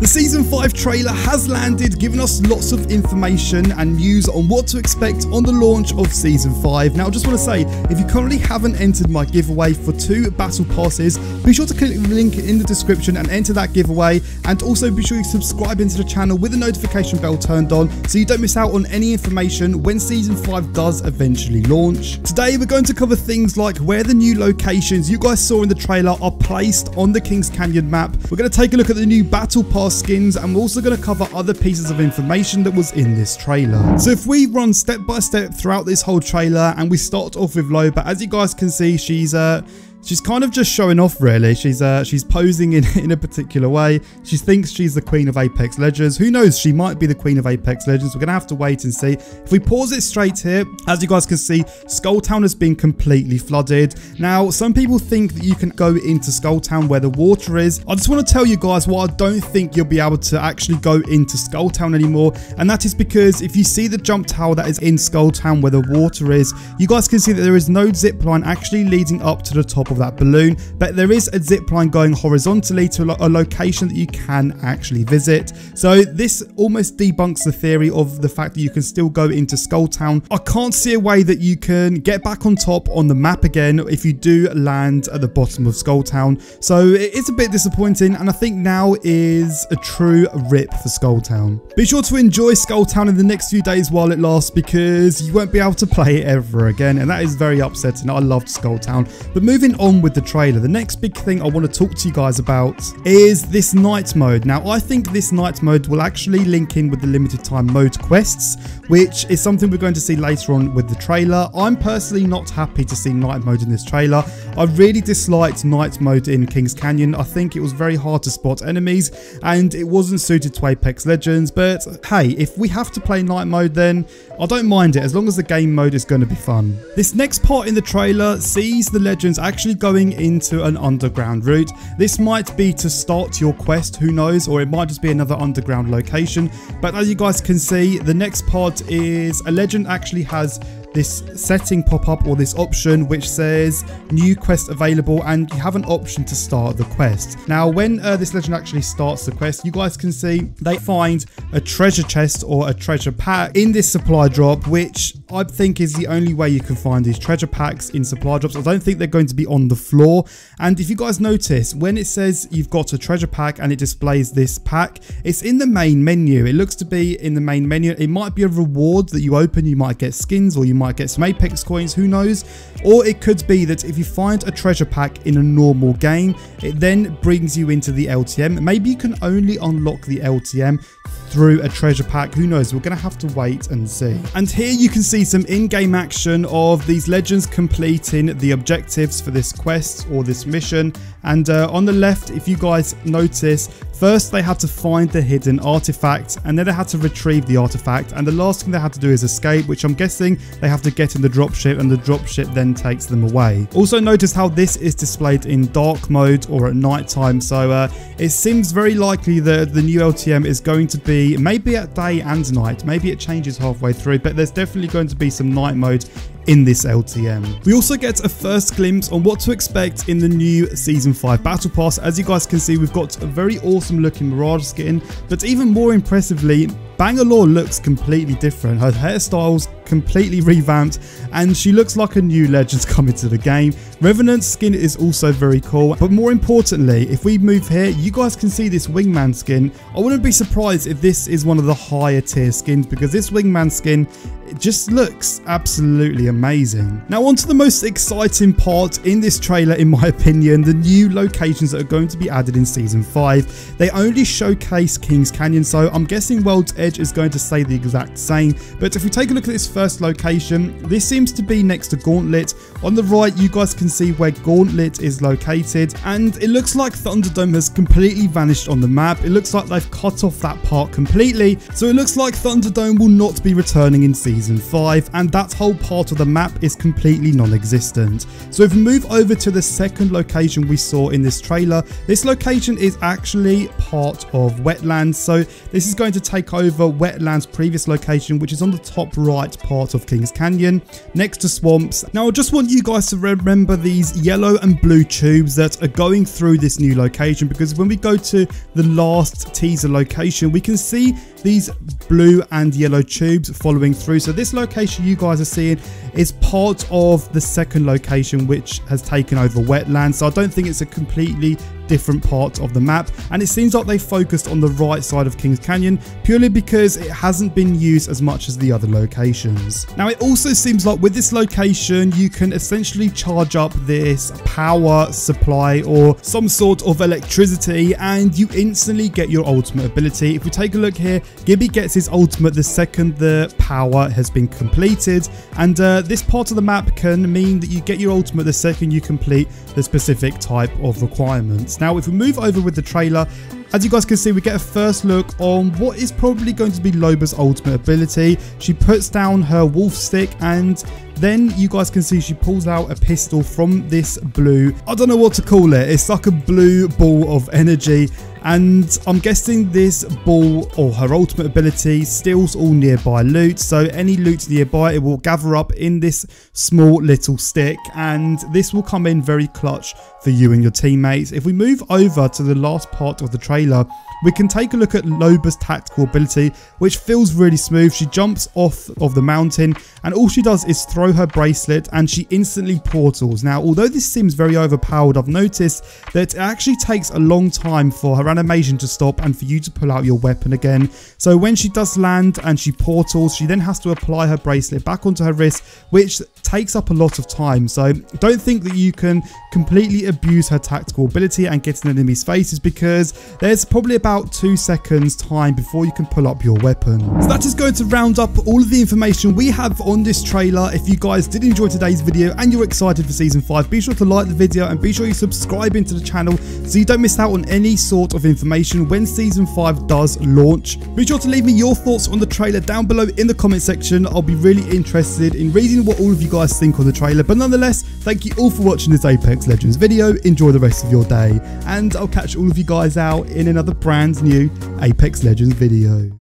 The Season 5 trailer has landed, giving us lots of information and news on what to expect on the launch of Season 5. Now, I just want to say, if you currently haven't entered my giveaway for 2 battle passes, be sure to click the link in the description and enter that giveaway. And also be sure you subscribe into the channel with the notification bell turned on so you don't miss out on any information when Season 5 does eventually launch. Today, we're going to cover things like where the new locations you guys saw in the trailer are placed on the Kings Canyon map. We're going to take a look at the new battle pass skins, and we're also going to cover other pieces of information that was in this trailer. So if we run step by step throughout this whole trailer, and we start off with Loba, as you guys can see, she's kind of just showing off, really. She's posing in a particular way. She thinks she's the Queen of Apex Legends. Who knows? She might be the Queen of Apex Legends. We're going to have to wait and see. If we pause it straight here, as you guys can see, Skull Town has been completely flooded. Now, some people think that you can go into Skull Town where the water is. I just want to tell you guys why I don't think you'll be able to actually go into Skull Town anymore. And that is because if you see the jump tower that is in Skull Town where the water is, you guys can see that there is no zip line actually leading up to the top of that balloon, but there is a zip line going horizontally to a location that you can actually visit. So this almost debunks the theory of the fact that you can still go into Skull Town. I can't see a way that you can get back on top on the map again if you do land at the bottom of Skull Town. So it is a bit disappointing, and I think now is a true rip for Skull Town. Be sure to enjoy Skull Town in the next few days while it lasts, because you won't be able to play it ever again, and that is very upsetting. I loved Skull Town. But moving on with the trailer, the next big thing I want to talk to you guys about is this night mode. Now, I think this night mode will actually link in with the limited time mode quests, which is something we're going to see later on with the trailer. I'm personally not happy to see night mode in this trailer. I really disliked night mode in Kings Canyon. I think it was very hard to spot enemies and it wasn't suited to Apex Legends, but hey, if we have to play night mode, then I don't mind it as long as the game mode is going to be fun. This next part in the trailer sees the Legends actually going into an underground route. This might be to start your quest, who knows, or it might just be another underground location. But as you guys can see, the next part is a Legend actually has this setting pop up, or this option which says new quest available, and you have an option to start the quest. Now, when this Legend actually starts the quest, you guys can see they find a treasure chest or a treasure pack in this supply drop, which I think is the only way you can find these treasure packs in supply drops. I don't think they're going to be on the floor. And if you guys notice, when it says you've got a treasure pack and it displays this pack, it's in the main menu. It looks to be in the main menu. It might be a reward that you open. You might get skins, or you might get some Apex coins, who knows. Or it could be that if you find a treasure pack in a normal game, it then brings you into the LTM. Maybe you can only unlock the LTM through a treasure pack, who knows. We're going to have to wait and see. And here you can see some in-game action of these Legends completing the objectives for this quest or this mission. And on the left, if you guys notice, first they had to find the hidden artifact, and then they had to retrieve the artifact, and the last thing they had to do is escape, which I'm guessing they have to get in the dropship, and the dropship then takes them away. Also notice how this is displayed in dark mode or at night time, so it seems very likely that the new LTM is going to be maybe at day and night. Maybe it changes halfway through, but there's definitely going to be some night mode in this LTM. We also get a first glimpse on what to expect in the new Season 5 Battle Pass. As you guys can see, we've got a very awesome looking Mirage skin, but even more impressively, Bangalore looks completely different. Her hairstyle's completely revamped, and she looks like a new Legends coming to the game. Revenant's skin is also very cool, but more importantly, if we move here, you guys can see this Wingman skin. I wouldn't be surprised if this is one of the higher tier skins, because this Wingman skin, it just looks absolutely amazing. Now, on to the most exciting part in this trailer, in my opinion, the new locations that are going to be added in Season 5. They only showcase Kings Canyon, so I'm guessing World's Edge is going to say the exact same. But if we take a look at this first location, this seems to be next to Gauntlet. On the right, you guys can see where Gauntlet is located, and it looks like Thunderdome has completely vanished on the map. It looks like they've cut off that part completely, so it looks like Thunderdome will not be returning in Season Season 5, and that whole part of the map is completely non-existent. So if we move over to the second location we saw in this trailer, this location is actually part of Wetlands. So this is going to take over Wetlands' previous location, which is on the top right part of Kings Canyon, next to swamps. Now I just want you guys to remember these yellow and blue tubes that are going through this new location, because when we go to the last teaser location, we can see these blue and yellow tubes following through. So this location you guys are seeing is part of the second location, which has taken over Wetlands. So I don't think it's a completely different part of the map, and it seems like they focused on the right side of Kings Canyon purely because it hasn't been used as much as the other locations. Now it also seems like with this location you can essentially charge up this power supply or some sort of electricity, and you instantly get your ultimate ability. If we take a look here, Gibby gets his ultimate the second the power has been completed, and this part of the map can mean that you get your ultimate the second you complete the specific type of requirements. Now if we move over with the trailer, as you guys can see, we get a first look on what is probably going to be Loba's ultimate ability. She puts down her wolf stick, and then you guys can see she pulls out a pistol from this blue, I don't know what to call it, it's like a blue ball of energy, and I'm guessing this ball or her ultimate ability steals all nearby loot. So any loot nearby, it will gather up in this small little stick, and this will come in very clutch for you and your teammates. If we move over to the last part of the trailer, we can take a look at Loba's tactical ability, which feels really smooth. She jumps off of the mountain, and all she does is throw her bracelet and she instantly portals. Now, although this seems very overpowered, I've noticed that it actually takes a long time for her animation to stop and for you to pull out your weapon again. So when she does land and she portals, she then has to apply her bracelet back onto her wrist, which takes up a lot of time. So don't think that you can completely abuse her tactical ability and get in enemies' faces, because there's probably about 2 seconds time before you can pull up your weapon. So that is going to round up all of the information we have on this trailer. If you guys did enjoy today's video and you're excited for Season 5, be sure to like the video and be sure you subscribe into the channel so you don't miss out on any sort of information when Season 5 does launch. Be sure to leave me your thoughts on the trailer down below in the comment section. I'll be really interested in reading what all of you guys think on the trailer. But nonetheless, thank you all for watching this Apex Legends video. Enjoy the rest of your day, and I'll catch all of you guys out in another brand new Apex Legends video.